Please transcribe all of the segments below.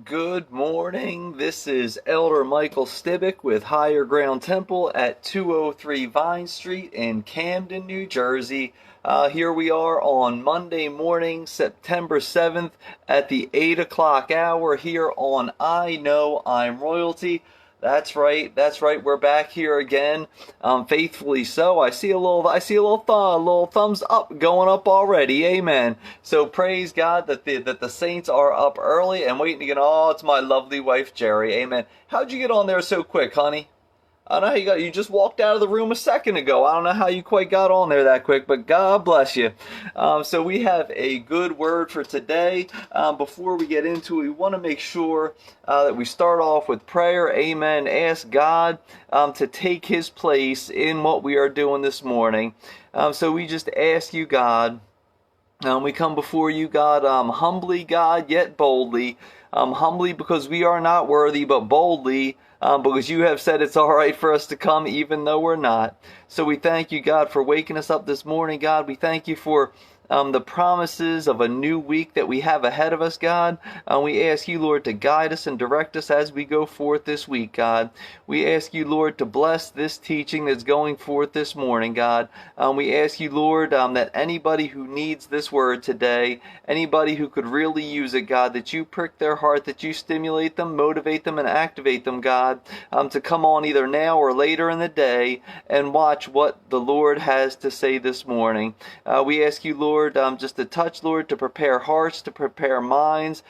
Good morning. This is Elder Michael Stibick with Higher Ground Temple at 203 Vine Street in Camden, New Jersey. Here we are on Monday morning, September 7th at the 8 o'clock hour here on I Know I'm Royalty. That's right. That's right. We're back here again, faithfully so. I see a little thumbs up going up already. Amen. So praise God that the saints are up early and waiting to get. Oh, it's my lovely wife Jerry. Amen. How'd you get on there so quick, honey? I don't know how you got. You just walked out of the room a second ago. I don't know how you quite got on there that quick, but God bless you. So we have a good word for today. Before we get into it, we want to make sure that we start off with prayer. Amen. Ask God to take His place in what we are doing this morning. So we just ask you, God. We come before you, God, humbly, God, yet boldly. Humbly because we are not worthy, but boldly because you have said it's all right for us to come even though we're not. So we thank you, God, for waking us up this morning, God. We thank you for the promises of a new week that we have ahead of us, God. We ask you, Lord, to guide us and direct us as we go forth this week, God. We ask you, Lord, to bless this teaching that's going forth this morning, God. We ask you, Lord, that anybody who needs this word today, anybody who could really use it, God, that you prick their heart, that you stimulate them, motivate them, and activate them, God, to come on either now or later in the day and watch what the Lord has to say this morning. We ask you, Lord, just to touch, Lord, to prepare hearts, to prepare minds,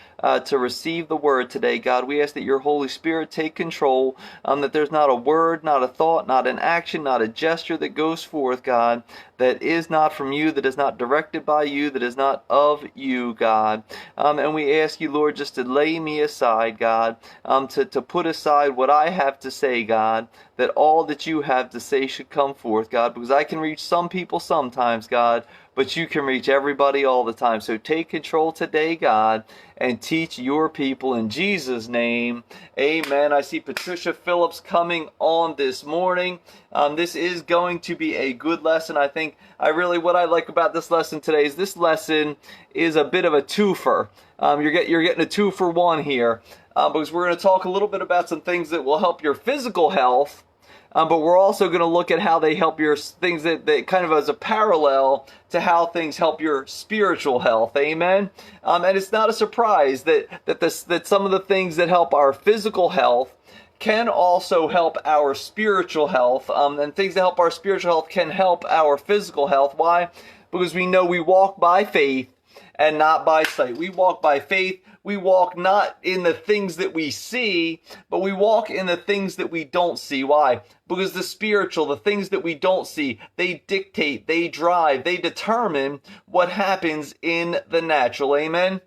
to receive the word today, God. We ask that your Holy Spirit take control, that there's not a word, not a thought, not an action, not a gesture that goes forth, God, that is not from you, that is not directed by you, that is not of you, God. And we ask you, Lord, just to lay me aside, God, to put aside what I have to say, God, that all that you have to say should come forth, God, because I can reach some people sometimes, God, but you can reach everybody all the time. So take control today, God, and teach your people in Jesus' name. Amen. I see Patricia Phillips coming on this morning. This is going to be a good lesson. I think what I like about this lesson today is this lesson is a bit of a twofer. You're getting a 2-for-1 here, because we're going to talk a little bit about some things that will help your physical health. But we're also going to look at how they help your things that kind of as a parallel to how things help your spiritual health. Amen. And it's not a surprise that some of the things that help our physical health can also help our spiritual health. And things that help our spiritual health can help our physical health. Why? Because we know we walk by faith and not by sight. We walk by faith. We walk not in the things that we see, but we walk in the things that we don't see. Why? Because the things that we don't see, they dictate, they drive, they determine what happens in the natural. Amen?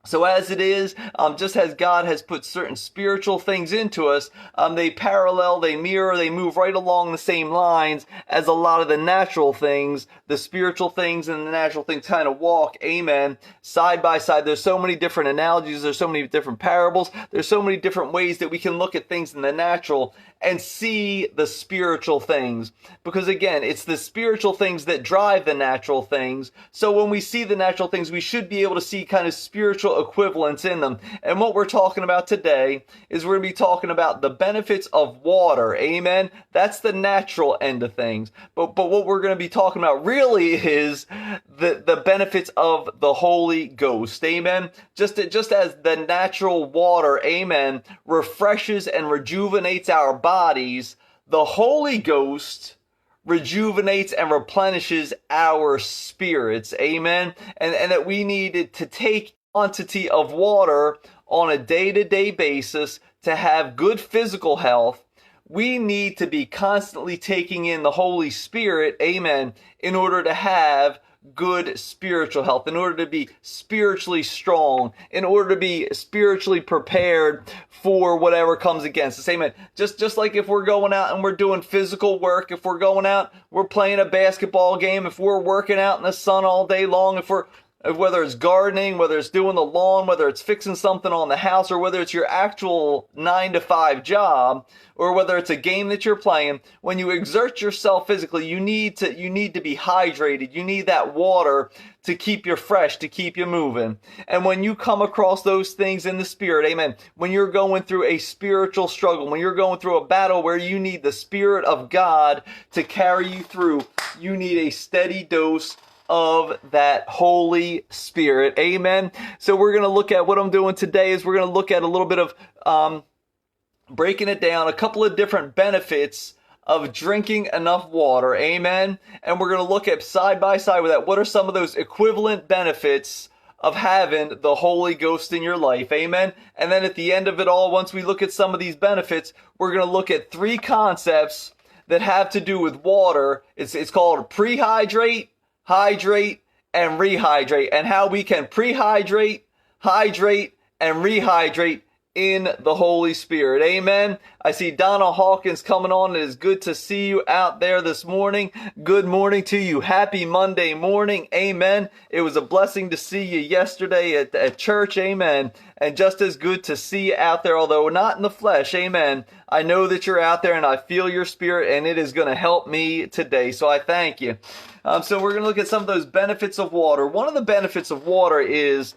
So as it is, just as God has put certain spiritual things into us, they parallel, they mirror, they move right along the same lines as a lot of the natural things. The spiritual things and the natural things kind of walk, amen, side by side. There's so many different analogies. There's so many different parables. There's so many different ways that we can look at things in the natural and see the spiritual things. Because again, it's the spiritual things that drive the natural things. So when we see the natural things, we should be able to see kind of spiritual equivalents in them. And what we're talking about today is we're going to be talking about the benefits of water. Amen. That's the natural end of things. But what we're going to be talking about really is the benefits of the Holy Ghost. Amen. Just as the natural water, amen, refreshes and rejuvenates our bodies, the Holy Ghost rejuvenates and replenishes our spirits. Amen. And that we needed to take quantity of water on a day-to-day basis to have good physical health. We need to be constantly taking in the Holy Spirit, amen, in order to have good spiritual health, in order to be spiritually strong, in order to be spiritually prepared for whatever comes against us. Amen. Just like if we're going out and we're doing physical work, if we're going out, we're playing a basketball game, if we're working out in the sun all day long, if we're whether it's gardening, whether it's doing the lawn, whether it's fixing something on the house, or whether it's your actual 9-to-5 job, or whether it's a game that you're playing, when you exert yourself physically, you need to be hydrated. You need that water to keep you fresh, to keep you moving. And when you come across those things in the spirit, amen, when you're going through a spiritual struggle, when you're going through a battle where you need the Spirit of God to carry you through, you need a steady dose of that Holy Spirit. Amen. So we're going to look at what I'm doing today is we're going to look at a little bit of breaking it down, a couple of different benefits of drinking enough water. Amen. And we're going to look at side by side with that, what are some of those equivalent benefits of having the Holy Ghost in your life. Amen. And then at the end of it all, once we look at some of these benefits, we're going to look at 3 concepts that have to do with water. It's called prehydrate, hydrate, and rehydrate, and how we can prehydrate, hydrate, and rehydrate in the Holy Spirit. Amen. I see Donna Hawkins coming on. It is good to see you out there this morning. Good morning to you. Happy Monday morning. Amen. It was a blessing to see you yesterday at church. Amen. And just as good to see you out there, although not in the flesh. Amen. I know that you're out there and I feel your spirit, and it is going to help me today. So I thank you. So we're going to look at some of those benefits of water. One of the benefits of water is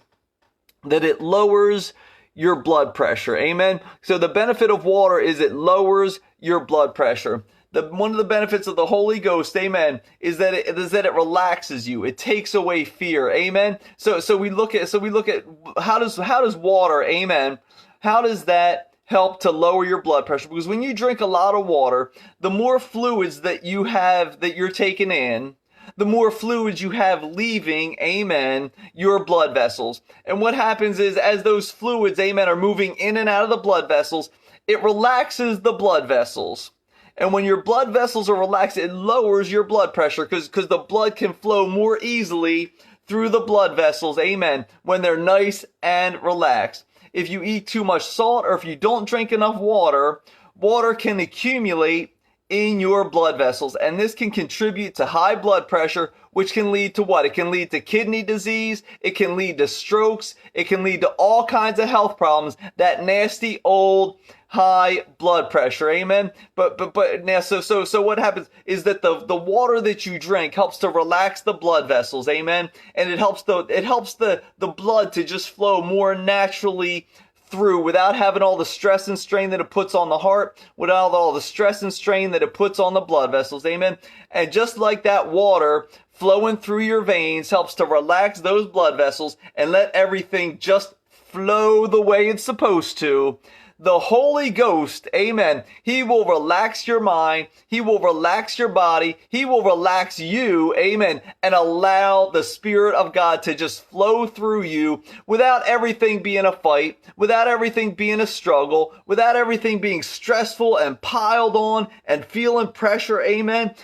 that it lowers your blood pressure. Amen. So the benefit of water is it lowers your blood pressure. One of the benefits of the Holy Ghost, amen, is that it relaxes you. It takes away fear. Amen. So we look at how does water, amen, how does that help to lower your blood pressure? Because when you drink a lot of water, the more fluids that you have that you're taking in, the more fluids you have leaving, amen, your blood vessels. And what happens is as those fluids, amen, are moving in and out of the blood vessels, it relaxes the blood vessels. And when your blood vessels are relaxed, it lowers your blood pressure because the blood can flow more easily through the blood vessels, amen, when they're nice and relaxed. If you eat too much salt or if you don't drink enough water, water can accumulate in your blood vessels, and this can contribute to high blood pressure, which can lead to what? It can lead to kidney disease, it can lead to strokes, it can lead to all kinds of health problems, that nasty old high blood pressure. Amen. But now so what happens is that the water that you drink helps to relax the blood vessels. Amen. And it helps the blood to just flow more naturally through without having all the stress and strain that it puts on the heart, without all the stress and strain that it puts on the blood vessels. Amen. And just like that water flowing through your veins helps to relax those blood vessels and let everything just flow the way it's supposed to, the Holy Ghost, amen, He will relax your mind, He will relax your body, He will relax you, amen, and allow the Spirit of God to just flow through you without everything being a fight, without everything being a struggle, without everything being stressful and piled on and feeling pressure, amen.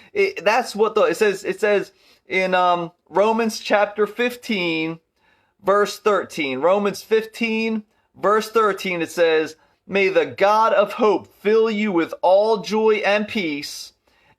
That's what it says in Romans chapter 15, verse 13. Romans 15, verse 13, it says, "May the God of hope fill you with all joy and peace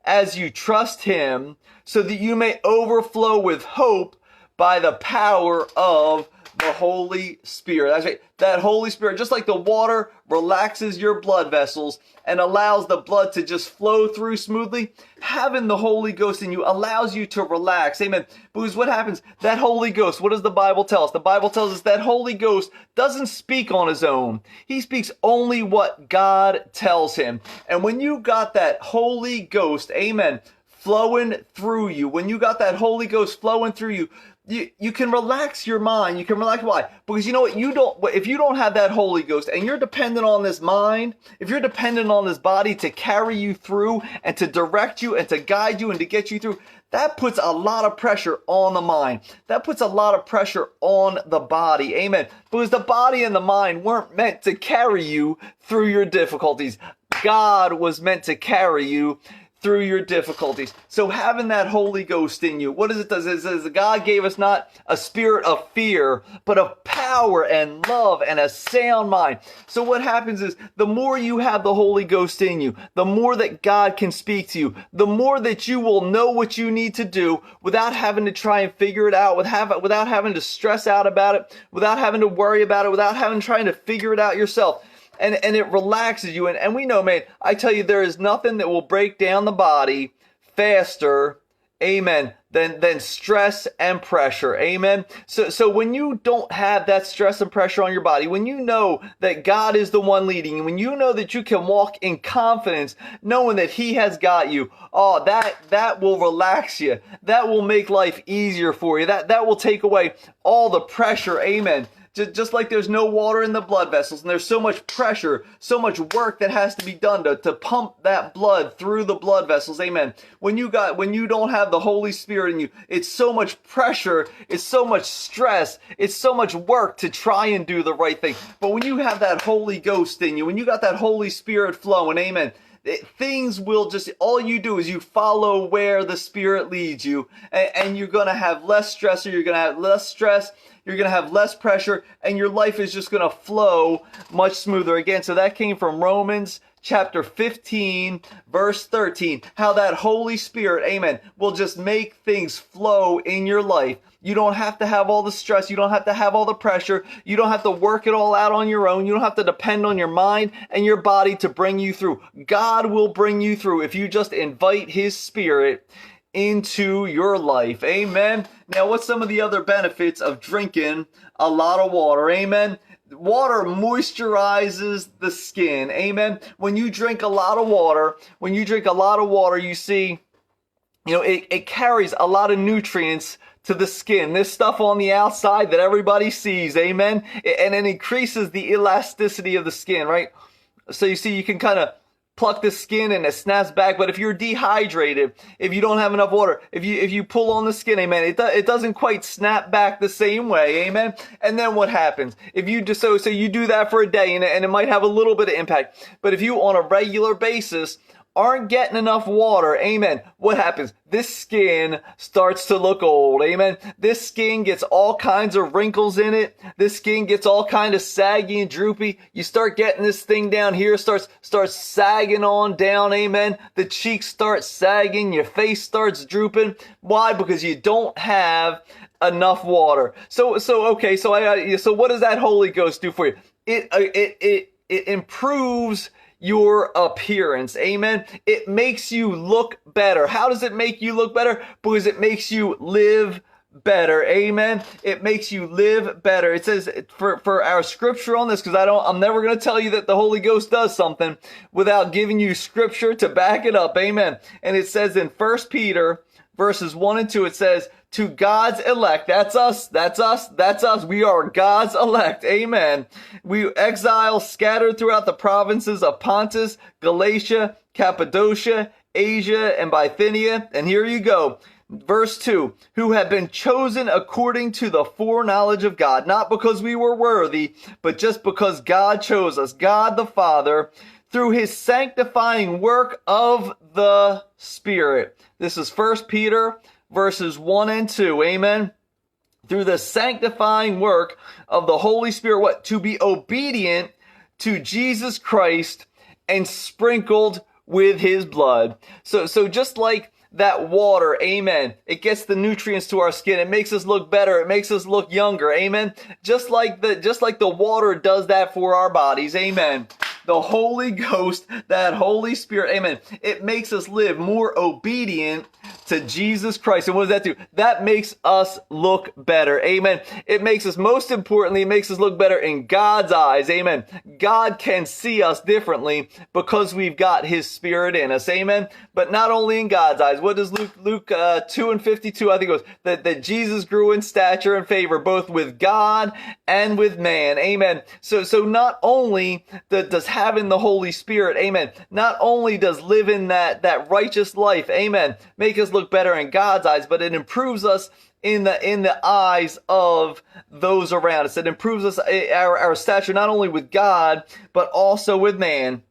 as you trust Him, so that you may overflow with hope by the power of the Holy Spirit." That's right. That Holy Spirit, just like the water relaxes your blood vessels and allows the blood to just flow through smoothly, having the Holy Ghost in you allows you to relax. Amen. Because what happens? That Holy Ghost, what does the Bible tell us? The Bible tells us that Holy Ghost doesn't speak on His own. He speaks only what God tells Him. And when you got that Holy Ghost, amen, flowing through you, when you got that Holy Ghost flowing through you, you can relax your mind. You can relax. Why? Because you know what? If you don't have that Holy Ghost and you're dependent on this mind, if you're dependent on this body to carry you through and to direct you and to guide you and to get you through, that puts a lot of pressure on the mind. That puts a lot of pressure on the body. Amen. Because the body and the mind weren't meant to carry you through your difficulties. God was meant to carry you through your difficulties. So having that Holy Ghost in you, what does it do? It says God gave us not a spirit of fear, but of power power and love and a sound mind. So what happens is the more you have the Holy Ghost in you, the more that God can speak to you, the more that you will know what you need to do without having to try and figure it out, without having to stress out about it, without having to worry about it, without having trying to figure it out yourself. And it relaxes you. And we know, man, I tell you, there is nothing that will break down the body faster, amen, than stress and pressure, amen. So when you don't have that stress and pressure on your body, when you know that God is the one leading you, when you know that you can walk in confidence, knowing that He has got you, oh, that will relax you. That will make life easier for you. That will take away all the pressure, amen. Just like there's no water in the blood vessels, and there's so much pressure, so much work that has to be done to pump that blood through the blood vessels, amen. When you don't have the Holy Spirit in you, it's so much pressure, it's so much stress, it's so much work to try and do the right thing. But when you have that Holy Ghost in you, when you got that Holy Spirit flowing, amen, things will just, all you do is you follow where the Spirit leads you, and you're going to have less stress, or you're going to have less stress, you're going to have less pressure, and your life is just going to flow much smoother. Again, so that came from Romans chapter 15, verse 13, how that Holy Spirit, amen, will just make things flow in your life. You don't have to have all the stress. You don't have to have all the pressure. You don't have to work it all out on your own. You don't have to depend on your mind and your body to bring you through. God will bring you through if you just invite His Spirit into your life. Amen. Now, what's some of the other benefits of drinking a lot of water? Amen. Water moisturizes the skin. Amen. When you drink a lot of water, you see, it carries a lot of nutrients to the skin. This stuff on the outside that everybody sees. Amen. And it increases the elasticity of the skin, right? So you see, you can kind of pluck the skin and it snaps back. But if you're dehydrated, if you don't have enough water, if you pull on the skin, amen, it doesn't quite snap back the same way, amen. And then what happens? If you just so you do that for a day, and it might have a little bit of impact. But if you on a regular basis aren't getting enough water, amen, what happens? This skin starts to look old, amen. This skin gets all kinds of wrinkles in it. This skin gets all kind of saggy and droopy. You start getting this thing down here, starts sagging on down, amen. The cheeks start sagging, your face starts drooping. Why? Because you don't have enough water. So what does that Holy Ghost do for you? It improves your appearance, amen. It makes you look better. How does it make you look better? Because it makes you live better, amen. It makes you live better. It says for our scripture on this, because I'm never going to tell you that the Holy Ghost does something without giving you scripture to back it up, amen. And it says in 1 Peter verses 1 and 2, it says, to God's elect, that's us, we are God's elect, amen. We exiles scattered throughout the provinces of Pontus, Galatia, Cappadocia, Asia, and Bithynia, and here you go. Verse 2, who have been chosen according to the foreknowledge of God, not because we were worthy, but just because God chose us, God the Father, through His sanctifying work of the Spirit. This is 1 Peter verses 1 and 2, amen. Through the sanctifying work of the Holy Spirit, what? To be obedient to Jesus Christ and sprinkled with His blood. So just like that water, amen, it gets the nutrients to our skin. It makes us look better. It makes us look younger, amen. Just like the water does that for our bodies, amen. The Holy Ghost, that Holy Spirit, amen, it makes us live more obedient to Jesus Christ. And what does that do? That makes us look better, amen. It makes us, most importantly, it makes us look better in God's eyes, amen. God can see us differently because we've got His Spirit in us, amen. But not only in God's eyes. What does Luke 2 and 52, I think it was, that Jesus grew in stature and favor both with God and with man, amen. So not only does having the Holy Spirit, amen, not only does living that righteous life, amen, make us look better in God's eyes, but it improves us in the eyes of those around us. It improves us, our stature, not only with God, but also with man.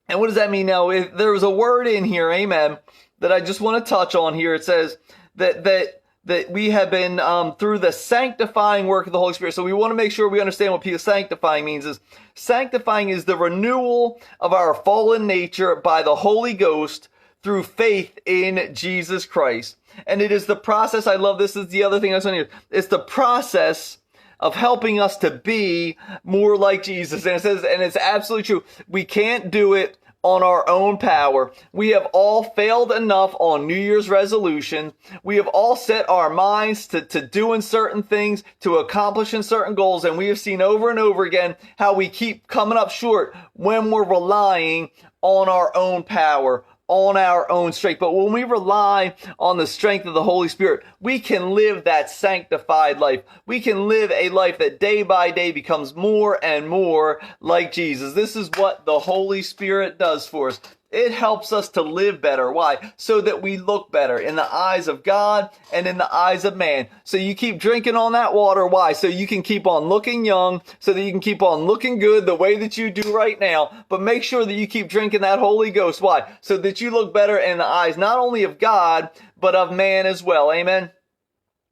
And what does that mean now? There was a word in here, amen, that I just want to touch on here. It says that that we have been through the sanctifying work of the Holy Spirit. So we want to make sure we understand what sanctifying means. Is sanctifying is the renewal of our fallen nature by the Holy Ghost through faith in Jesus Christ. And it is the process, I love this, is the other thing I was saying here. It's the process of helping us to be more like Jesus. And it says, and it's absolutely true, we can't do it on our own power. We have all failed enough on New Year's resolution. We have all set our minds to doing certain things, to accomplishing certain goals, and we have seen over and over again how we keep coming up short when we're relying on our own power, on our own strength. But when we rely on the strength of the Holy Spirit, we can live that sanctified life. We can live a life that day by day becomes more and more like Jesus. This is what the Holy Spirit does for us. It helps us to live better. Why? So that we look better in the eyes of God and in the eyes of man. So you keep drinking on that water. Why? So you can keep on looking young, so that you can keep on looking good the way that you do right now. But make sure that you keep drinking that Holy Ghost. Why? So that you look better in the eyes not only of God, but of man as well. Amen?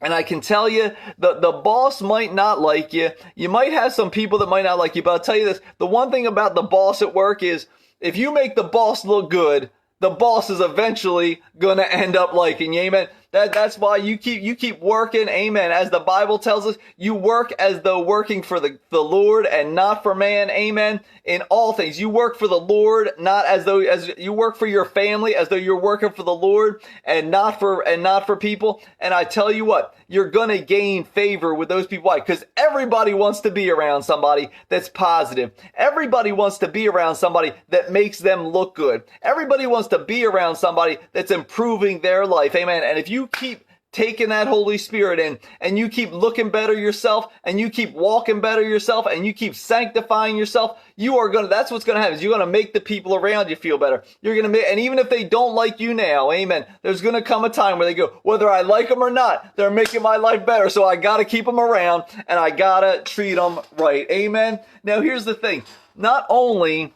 And I can tell you, the boss might not like you. You might have some people that might not like you. But I'll tell you this, the one thing about the boss at work is, if you make the boss look good, the boss is eventually going to end up liking you. Amen. That's why you keep working. Amen. As the Bible tells us, you work as though working for the Lord and not for man. Amen. In all things, you work for the Lord, not as you work for your family, as though you're working for the Lord and not for people. And I tell you what, you're going to gain favor with those people. Why? Because everybody wants to be around somebody that's positive. Everybody wants to be around somebody that makes them look good. Everybody wants to be around somebody that's improving their life. Amen. And if you keep taking that Holy Spirit in, and you keep looking better yourself, and you keep walking better yourself, and you keep sanctifying yourself, that's what's going to happen. Is you're going to make the people around you feel better. You're going to and even if they don't like you now, amen, there's going to come a time where they go, whether I like them or not, they're making my life better, so I got to keep them around, and I got to treat them right. Amen. Now here's the thing. Not only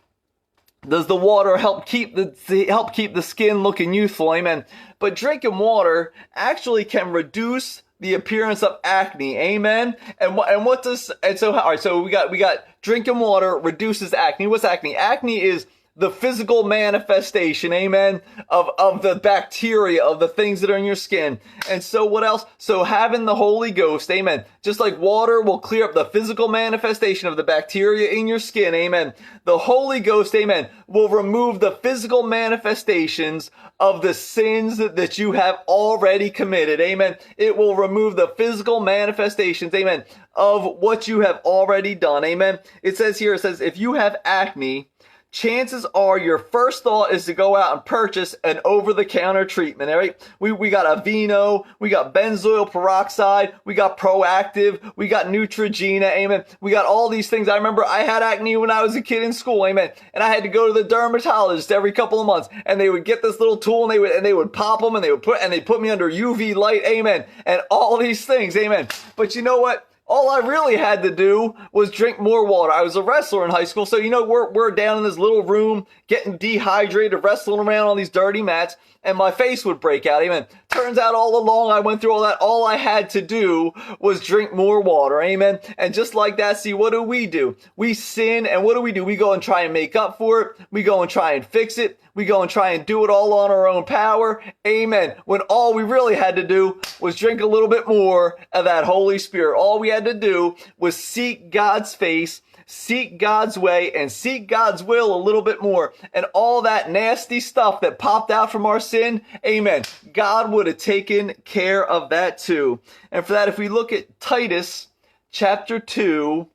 does the water help keep the skin looking youthful, amen, but drinking water actually can reduce the appearance of acne, amen. So we got drinking water reduces acne. What's acne? Acne is the physical manifestation, amen, of the bacteria, of the things that are in your skin. And so what else? So having the Holy Ghost, amen, just like water will clear up the physical manifestation of the bacteria in your skin, amen, the Holy Ghost, amen, will remove the physical manifestations of the sins that you have already committed, amen. It will remove the physical manifestations, amen, of what you have already done, amen. It says, if you have acne, chances are your first thought is to go out and purchase an over-the-counter treatment, all right? We got Aveeno, we got benzoyl peroxide, we got Proactive, we got Neutrogena, amen. We got all these things. I remember I had acne when I was a kid in school, amen. And I had to go to the dermatologist every couple of months, and they would get this little tool and they would pop them and they put me under UV light, amen. And all these things, amen. But you know what? All I really had to do was drink more water. I was a wrestler in high school, so we're down in this little room getting dehydrated, wrestling around on these dirty mats, and my face would break out. Amen. Turns out all along I went through all that. All I had to do was drink more water. Amen. And just like that, see, what do? We sin, and what do? We go and try and make up for it. We go and try and fix it. We go and try and do it all on our own power. Amen. When all we really had to do was drink a little bit more of that Holy Spirit. All we had to do was seek God's face, seek God's way, and seek God's will a little bit more. And all that nasty stuff that popped out from our sin, amen, God would have taken care of that too. And for that, if we look at Titus chapter 2,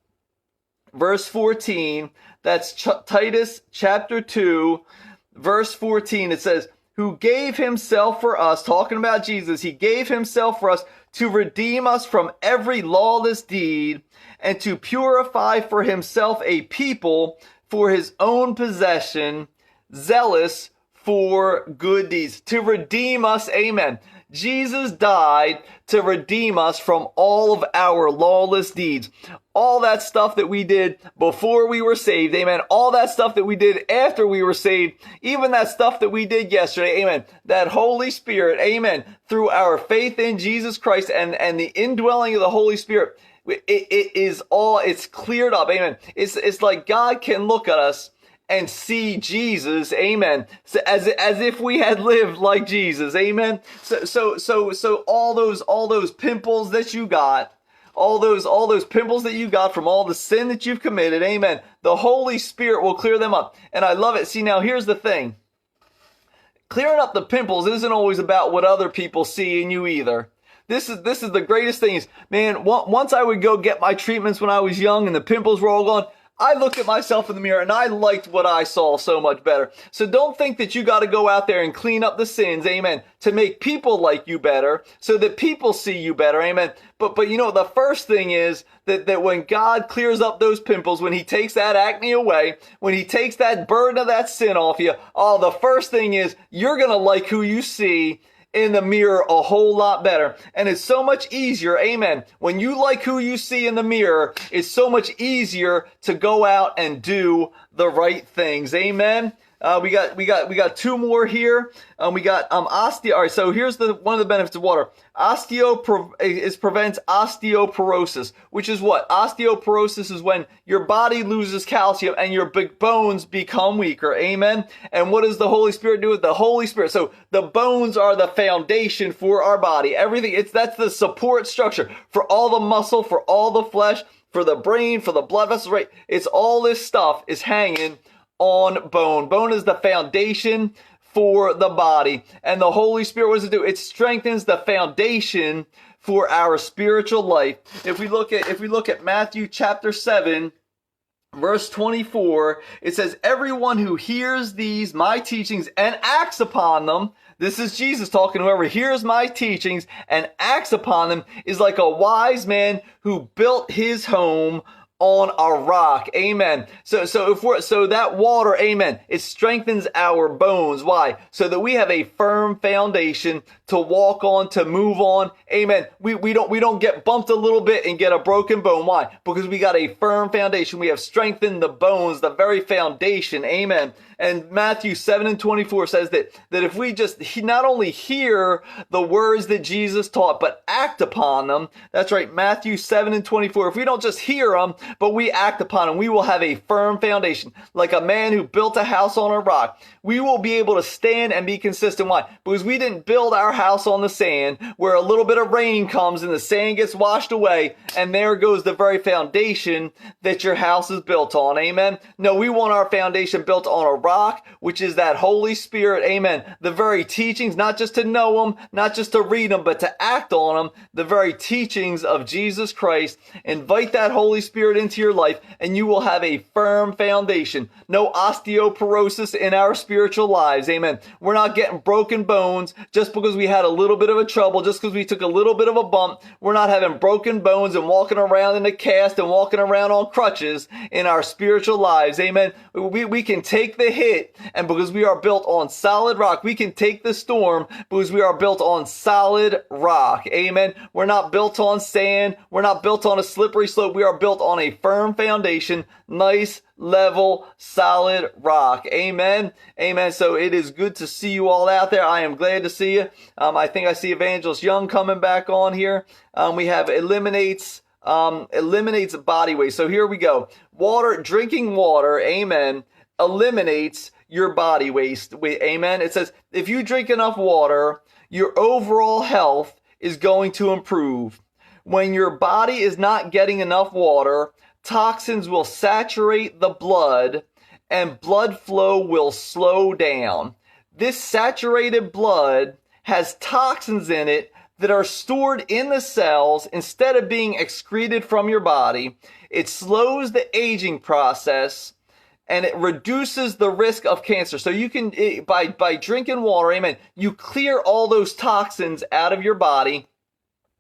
verse 14, that's Titus chapter 2, verse 14, it says, who gave himself for us, talking about Jesus, he gave himself for us to redeem us from every lawless deed and to purify for himself a people for his own possession, zealous for good deeds. To redeem us, amen. Jesus died to redeem us from all of our lawless deeds. All that stuff that we did before we were saved, amen. All that stuff that we did after we were saved, even that stuff that we did yesterday, amen. That Holy Spirit, amen, through our faith in Jesus Christ and the indwelling of the Holy Spirit, it's cleared up, amen. It's like God can look at us and see Jesus, amen, so as if we had lived like Jesus, amen. So all those pimples that you got, all those pimples that you got from all the sin that you've committed, amen, the Holy Spirit will clear them up. And I love it. See, now here's the thing. Clearing up the pimples isn't always about what other people see in you either. This is the greatest thing is, man, once I would go get my treatments when I was young and the pimples were all gone, I looked at myself in the mirror and I liked what I saw so much better. So don't think that you got to go out there and clean up the sins, amen, to make people like you better, so that people see you better, amen. But you know, the first thing is that when God clears up those pimples, when he takes that acne away, when he takes that burden of that sin off you, the first thing is you're going to like who you see in the mirror a whole lot better. And it's so much easier, amen. When you like who you see in the mirror, it's so much easier to go out and do the right things, amen. We got two more here. We got osteo. All right, so here's one of the benefits of water. Prevents osteoporosis, which is what? Osteoporosis is when your body loses calcium and your big bones become weaker. Amen. And what does the Holy Spirit do with the Holy Spirit? So the bones are the foundation for our body. Everything, that's the support structure for all the muscle, for all the flesh, for the brain, for the blood vessels, right? It's all this stuff is hanging on bone. Bone is the foundation for the body. And the Holy Spirit, what does it do? It strengthens the foundation for our spiritual life. If we look at Matthew chapter 7, verse 24, it says, everyone who hears these, my teachings, and acts upon them, this is Jesus talking, whoever hears my teachings and acts upon them is like a wise man who built his home on a rock. Amen. So that water, amen, it strengthens our bones. Why? So that we have a firm foundation to walk on, to move on. Amen. We don't get bumped a little bit and get a broken bone. Why? Because we got a firm foundation. We have strengthened the bones, the very foundation. Amen. And Matthew 7:24 says that if we just not only hear the words that Jesus taught, but act upon them. That's right, Matthew 7:24. If we don't just hear them, but we act upon them, we will have a firm foundation. Like a man who built a house on a rock. We will be able to stand and be consistent. Why? Because we didn't build our house on the sand where a little bit of rain comes and the sand gets washed away and there goes the very foundation that your house is built on. Amen. No, we want our foundation built on a rock, which is that Holy Spirit. Amen. The very teachings, not just to know them, not just to read them, but to act on them. The very teachings of Jesus Christ. Invite that Holy Spirit into your life and you will have a firm foundation. No osteoporosis in our spiritual lives. Amen. We're not getting broken bones just because we had a little bit of a trouble, just because we took a little bit of a bump. We're not having broken bones and walking around in a cast and walking around on crutches in our spiritual lives. Amen. We can take the hit, and because we are built on solid rock, we can take the storm because we are built on solid rock. Amen. We're not built on sand. We're not built on a slippery slope. We are built on a firm foundation, nice, level, solid rock. Amen. Amen. So it is good to see you all out there. I am glad to see you. I think I see Evangelist Young coming back on here. We have eliminates body weight. So here we go. Drinking water, amen, eliminates your body waste. Amen. It says, if you drink enough water, your overall health is going to improve. When your body is not getting enough water, toxins will saturate the blood and blood flow will slow down. This saturated blood has toxins in it that are stored in the cells instead of being excreted from your body. It slows the aging process and it reduces the risk of cancer. So you can, by drinking water, amen, you clear all those toxins out of your body.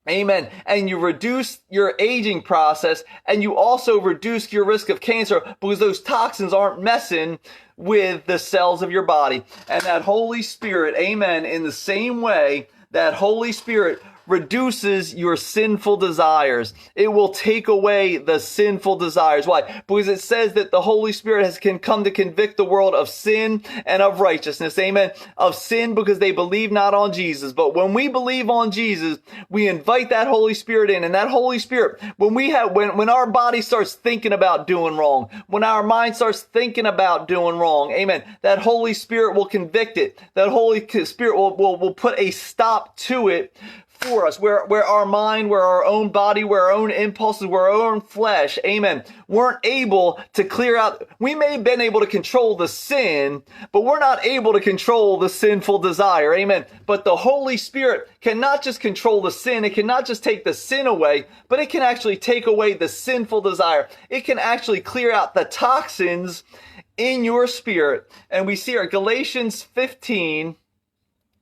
Amen. And you reduce your aging process and you also reduce your risk of cancer because those toxins aren't messing with the cells of your body. And that Holy Spirit, amen, in the same way that Holy Spirit reduces your sinful desires. It will take away the sinful desires. Why? Because it says that the Holy Spirit can come to convict the world of sin and of righteousness. Amen. Of sin because they believe not on Jesus. But when we believe on Jesus, we invite that Holy Spirit in. And that Holy Spirit, when our body starts thinking about doing wrong, when our mind starts thinking about doing wrong, amen, that Holy Spirit will convict it. That Holy Spirit will put a stop to it for us, where our mind, where our own body, where our own impulses, where our own flesh, amen, weren't able to clear out. We may have been able to control the sin, but we're not able to control the sinful desire, amen. But the Holy Spirit cannot just control the sin. It cannot just take the sin away, but it can actually take away the sinful desire. It can actually clear out the toxins in your spirit. And we see here Galatians 15,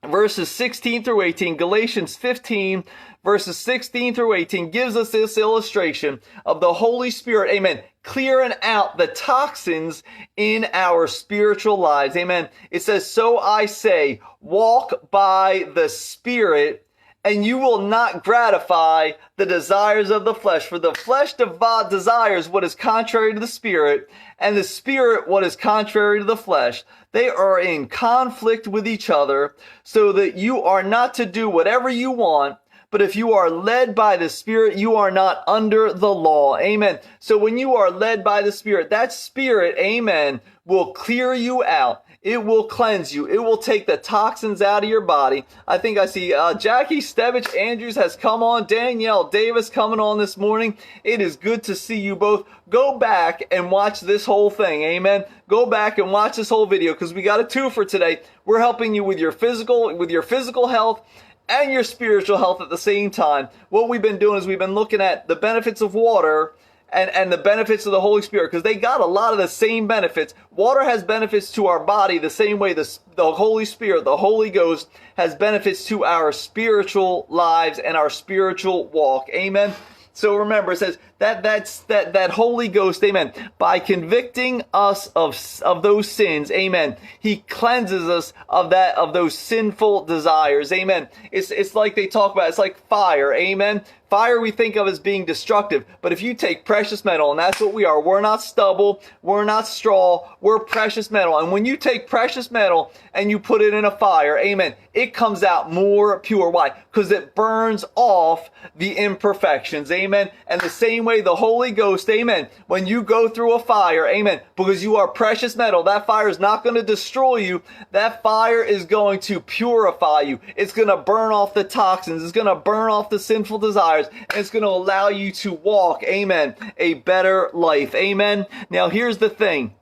verses 16 through 18, Galatians 15, verses 16 through 18 gives us this illustration of the Holy Spirit, amen, clearing out the toxins in our spiritual lives, amen. It says, so I say, walk by the Spirit, and you will not gratify the desires of the flesh. For the flesh desires what is contrary to the Spirit, and the Spirit what is contrary to the flesh. They are in conflict with each other, so that you are not to do whatever you want. But if you are led by the Spirit, you are not under the law. Amen. So when you are led by the Spirit, that Spirit, amen, will clear you out. It will cleanse you. It will take the toxins out of your body. I think I see Jackie Stevich Andrews has come on. Danielle Davis coming on this morning. It is good to see you both. Go back and watch this whole thing. Amen. Go back and watch this whole video because we got a two for today. We're helping you with your physical health and your spiritual health at the same time. What we've been doing is we've been looking at the benefits of water and the benefits of the Holy Spirit, because they got a lot of the same benefits. Water has benefits to our body the same way the Holy Spirit, the Holy Ghost, has benefits to our spiritual lives and our spiritual walk. Amen. So remember, it says that Holy Ghost, amen, by convicting us of those sins, amen, He cleanses us of those sinful desires, amen. It's like they talk about, it's like fire, amen. Fire we think of as being destructive, but if you take precious metal, and that's what we are, we're not stubble, we're not straw, we're precious metal. And when you take precious metal and you put it in a fire, amen, it comes out more pure. Why? Because it burns off the imperfections, amen. And the same way the Holy Ghost, amen, when you go through a fire, amen, because you are precious metal, that fire is not going to destroy you. That fire is going to purify you. It's going to burn off the toxins. It's going to burn off the sinful desires. And it's going to allow you to walk, amen, a better life, amen. Now here's the thing.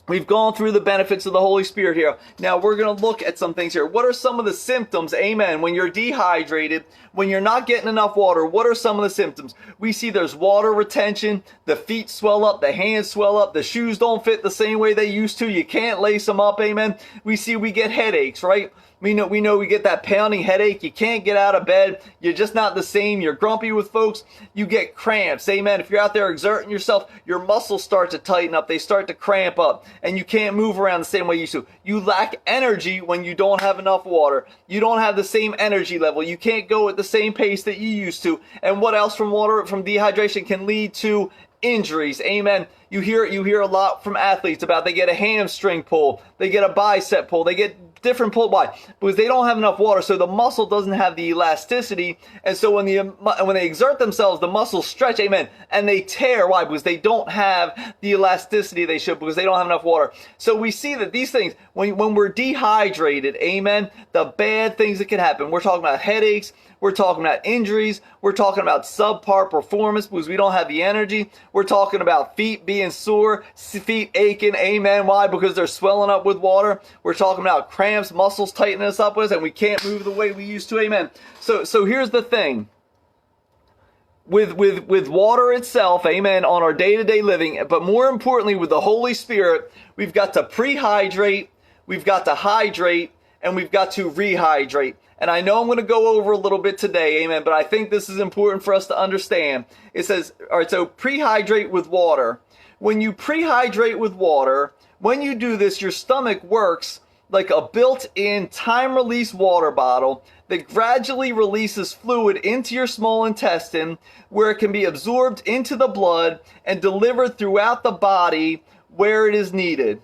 We've gone through the benefits of the Holy Spirit here. Now we're going to look at some things here. What are some of the symptoms, amen, when you're dehydrated, when you're not getting enough water? What are some of the symptoms? We see there's water retention, the feet swell up, the hands swell up, the shoes don't fit the same way they used to. You can't lace them up, amen. We get headaches, right? We know we get that pounding headache. You can't get out of bed. You're just not the same. You're grumpy with folks. You get cramps. Amen. If you're out there exerting yourself, your muscles start to tighten up. They start to cramp up. And you can't move around the same way you used to. You lack energy when you don't have enough water. You don't have the same energy level. You can't go at the same pace that you used to. And what else from dehydration can lead to injuries? Amen. You hear a lot from athletes about they get a hamstring pull. They get a bicep pull. They get different pull. Why? Because they don't have enough water, so the muscle doesn't have the elasticity, and so when they exert themselves, the muscles stretch, amen, and they tear. Why? Because they don't have the elasticity they should, because they don't have enough water. So we see that these things, when we're dehydrated, amen, the bad things that can happen. We're talking about headaches. We're talking about injuries. We're talking about subpar performance because we don't have the energy. We're talking about feet being sore, feet aching. Amen. Why? Because they're swelling up with water. We're talking about cramps, muscles tightening us up with, and we can't move the way we used to. Amen. So here's the thing. With water itself, amen, on our day-to-day living, but more importantly with the Holy Spirit, we've got to prehydrate, we've got to hydrate, and we've got to rehydrate. And I know I'm going to go over a little bit today, amen, but I think this is important for us to understand. It says, all right, so prehydrate with water. When you prehydrate with water, when you do this, your stomach works like a built-in time-release water bottle that gradually releases fluid into your small intestine where it can be absorbed into the blood and delivered throughout the body where it is needed.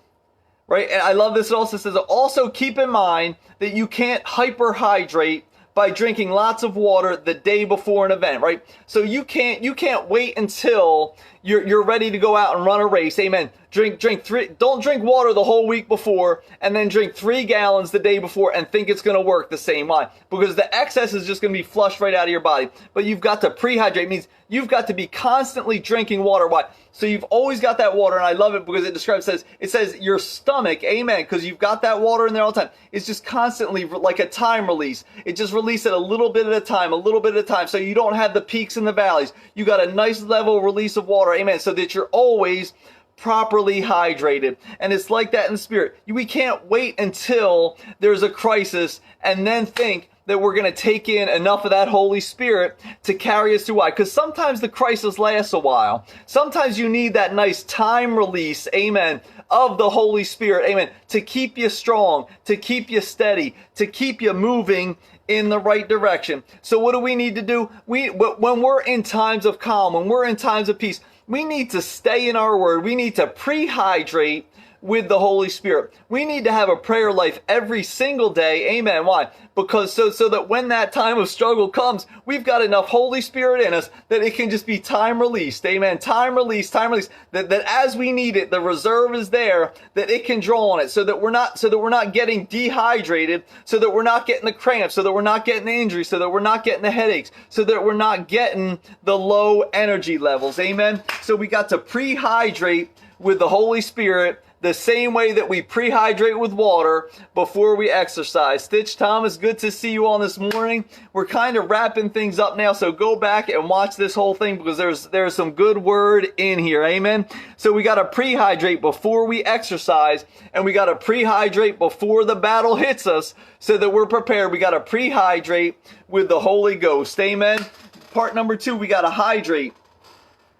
Right? And I love this. It also says, also keep in mind that you can't hyperhydrate by drinking lots of water the day before an event, right? So you can't wait until you're ready to go out and run a race. Amen. Don't drink water the whole week before and then drink 3 gallons the day before and think it's going to work the same way, because the excess is just going to be flushed right out of your body. But you've got to prehydrate. It means you've got to be constantly drinking water. Why? So you've always got that water, and I love it because it says your stomach, amen, because you've got that water in there all the time. It's just constantly like a time release. It just releases it a little bit at a time, so you don't have the peaks and the valleys. You got a nice level release of water, amen, so that you're always properly hydrated. And it's like that in the spirit. We can't wait until there's a crisis and then think that we're going to take in enough of that Holy Spirit to carry us through. Why? Because sometimes the crisis lasts a while. Sometimes you need that nice time release, amen, of the Holy Spirit, amen, to keep you strong, to keep you steady, to keep you moving in the right direction. So what do we need to do? When we're in times of calm, when we're in times of peace, we need to stay in our word. We need to prehydrate with the Holy Spirit. We need to have a prayer life every single day. Amen. Why? Because so that when that time of struggle comes, we've got enough Holy Spirit in us that it can just be time released. Amen. Time release. That as we need it, the reserve is there, that it can draw on it, so that we're not getting dehydrated, so that we're not getting the cramps, so that we're not getting the injuries, so that we're not getting the headaches, so that we're not getting the low energy levels. Amen. So we got to prehydrate with the Holy Spirit the same way that we prehydrate with water before we exercise. Stitch Thomas, good to see you on this morning. We're kind of wrapping things up now, so go back and watch this whole thing because there's some good word in here. Amen. So we got to prehydrate before we exercise, and we got to prehydrate before the battle hits us so that we're prepared. We got to prehydrate with the Holy Ghost. Amen. Part number 2, we got to hydrate.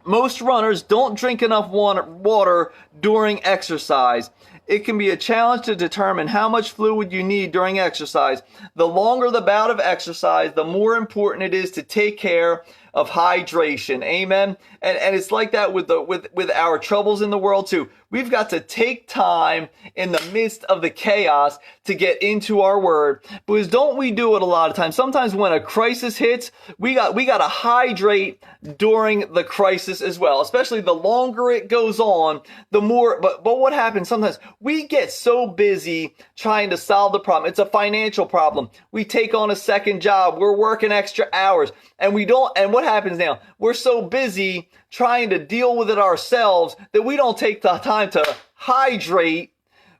Most runners don't drink enough water during exercise. It can be a challenge to determine how much fluid you need during exercise. The longer the bout of exercise, the more important it is to take care of hydration. Amen. And it's like that with our troubles in the world too. We've got to take time in the midst of the chaos to get into our word. Because don't we do it a lot of times? Sometimes when a crisis hits, we got to hydrate during the crisis as well. Especially the longer it goes on, the more. But what happens sometimes? We get so busy trying to solve the problem. It's a financial problem. We take on a second job. We're working extra hours, and we don't. And what happens now? We're so busy trying to deal with it ourselves that we don't take the time to hydrate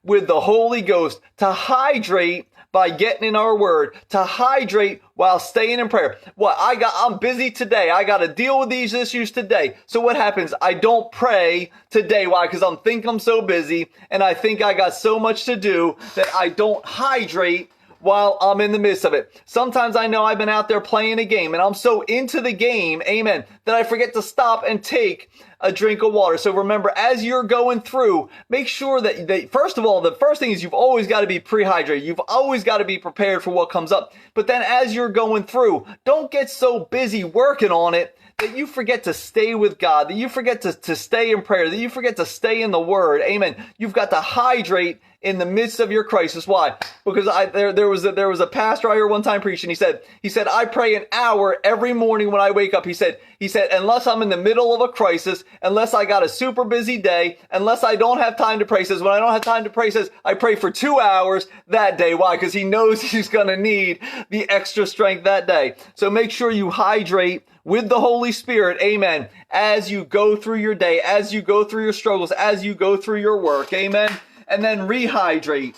with the Holy Ghost, to hydrate by getting in our word, to hydrate while staying in prayer. I'm busy today. I got to deal with these issues today. So what happens? I don't pray today. Why? Because I'm so busy and I think I got so much to do that I don't hydrate while I'm in the midst of it. Sometimes I know I've been out there playing a game and I'm so into the game, amen, that I forget to stop and take a drink of water. So remember, as you're going through, make sure that first of all, the first thing is you've always got to be prehydrated. You've always got to be prepared for what comes up. But then as you're going through, don't get so busy working on it that you forget to stay with God, that you forget to stay in prayer, that you forget to stay in the Word. Amen. You've got to hydrate in the midst of your crisis. Why? Because there was a pastor I heard one time preaching. He said, I pray an hour every morning when I wake up. He said, unless I'm in the middle of a crisis, unless I got a super busy day, unless I don't have time to pray. He says, when I don't have time to pray, he says, I pray for 2 hours that day. Why? Because he knows he's going to need the extra strength that day. So make sure you hydrate with the Holy Spirit, amen, as you go through your day, as you go through your struggles, as you go through your work, amen, and then rehydrate.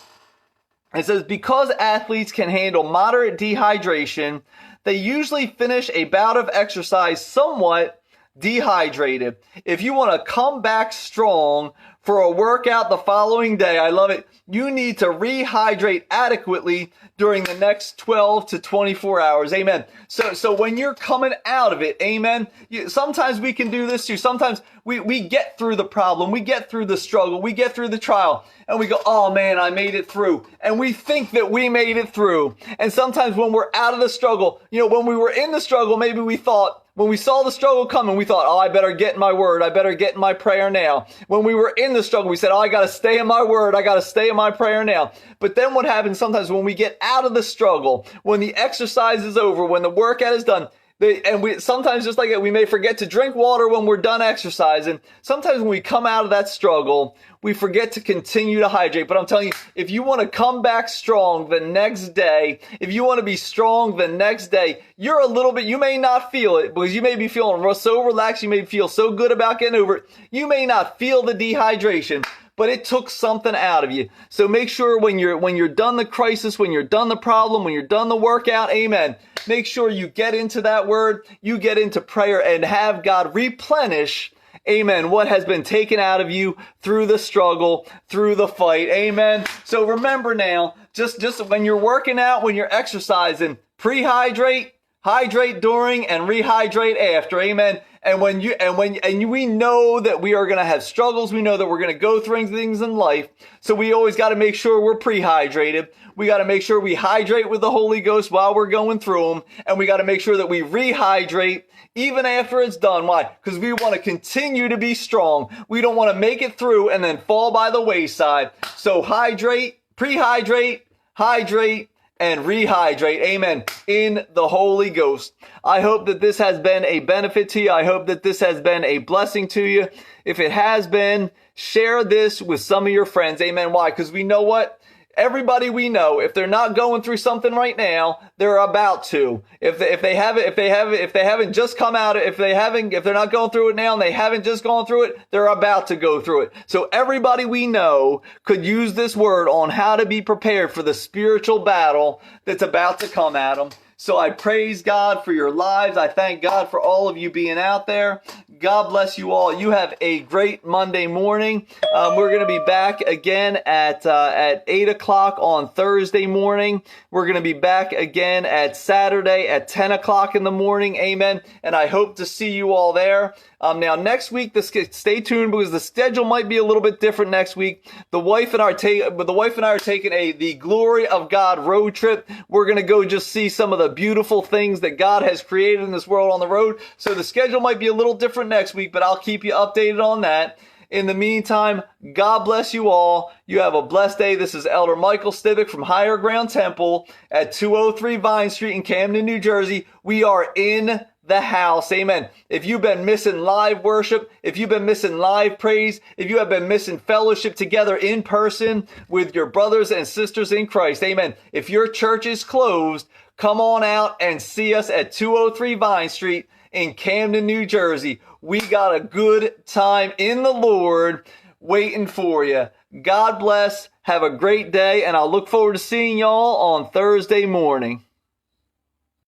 It says, because athletes can handle moderate dehydration, they usually finish a bout of exercise somewhat dehydrated, if you want to come back strong for a workout the following day, I love it, you need to rehydrate adequately during the next 12 to 24 hours. Amen. So when you're coming out of it, amen, sometimes we can do this too. Sometimes we get through the problem, we get through the struggle, we get through the trial, and we go, oh man, I made it through. And we think that we made it through. And sometimes when we're out of the struggle, when we were in the struggle, maybe we thought, when we saw the struggle coming, we thought, oh, I better get in my word. I better get in my prayer now. When we were in the struggle, we said, oh, I got to stay in my word. I got to stay in my prayer now. But then what happens sometimes when we get out of the struggle, when the exercise is over, when the workout is done, and we sometimes, just like that, we may forget to drink water when we're done exercising. Sometimes when we come out of that struggle, we forget to continue to hydrate. But I'm telling you, if you want to come back strong the next day, if you want to be strong the next day, you may not feel it because you may be feeling so relaxed, you may feel so good about getting over it. You may not feel the dehydration, but it took something out of you. So make sure when you're done the crisis, when you're done the problem, when you're done the workout, amen, make sure you get into that word, you get into prayer and have God replenish, amen, what has been taken out of you through the struggle, through the fight, amen. So remember now, just when you're working out, when you're exercising, pre-hydrate, hydrate during, and rehydrate after, amen. And we know that we are going to have struggles. We know that we're going to go through things in life. So we always got to make sure we're pre-hydrated. We got to make sure we hydrate with the Holy Ghost while we're going through them. And we got to make sure that we rehydrate even after it's done. Why? Because we want to continue to be strong. We don't want to make it through and then fall by the wayside. So hydrate, pre-hydrate, hydrate, and rehydrate, amen, in the Holy Ghost. I hope that this has been a benefit to you. I hope that this has been a blessing to you. If it has been, share this with some of your friends, amen. Why? Because we know what? Everybody we know, if they're not going through something right now, they're about to. If they haven't just come out, if they're not going through it now and they haven't just gone through it, they're about to go through it. So everybody we know could use this word on how to be prepared for the spiritual battle that's about to come at them. So I praise God for your lives. I thank God for all of you being out there. God bless you all. You have a great Monday morning. We're going to be back again at 8 o'clock on Thursday morning. We're going to be back again at Saturday at 10 o'clock in the morning. Amen. And I hope to see you all there. Now next week, stay tuned because the schedule might be a little bit different next week. The wife and I are taking the Glory of God road trip. We're going to go just see some of the beautiful things that God has created in this world on the road. So the schedule might be a little different next week, but I'll keep you updated on that. In the meantime, God bless you all. You have a blessed day. This is Elder Michael Stivic from Higher Ground Temple at 203 Vine Street in Camden, New Jersey. We are in the house. Amen. If you've been missing live worship, if you've been missing live praise, if you have been missing fellowship together in person with your brothers and sisters in Christ, amen. If your church is closed, come on out and see us at 203 Vine Street in Camden, New Jersey. We got a good time in the Lord waiting for you. God bless. Have a great day, and I'll look forward to seeing y'all on Thursday morning.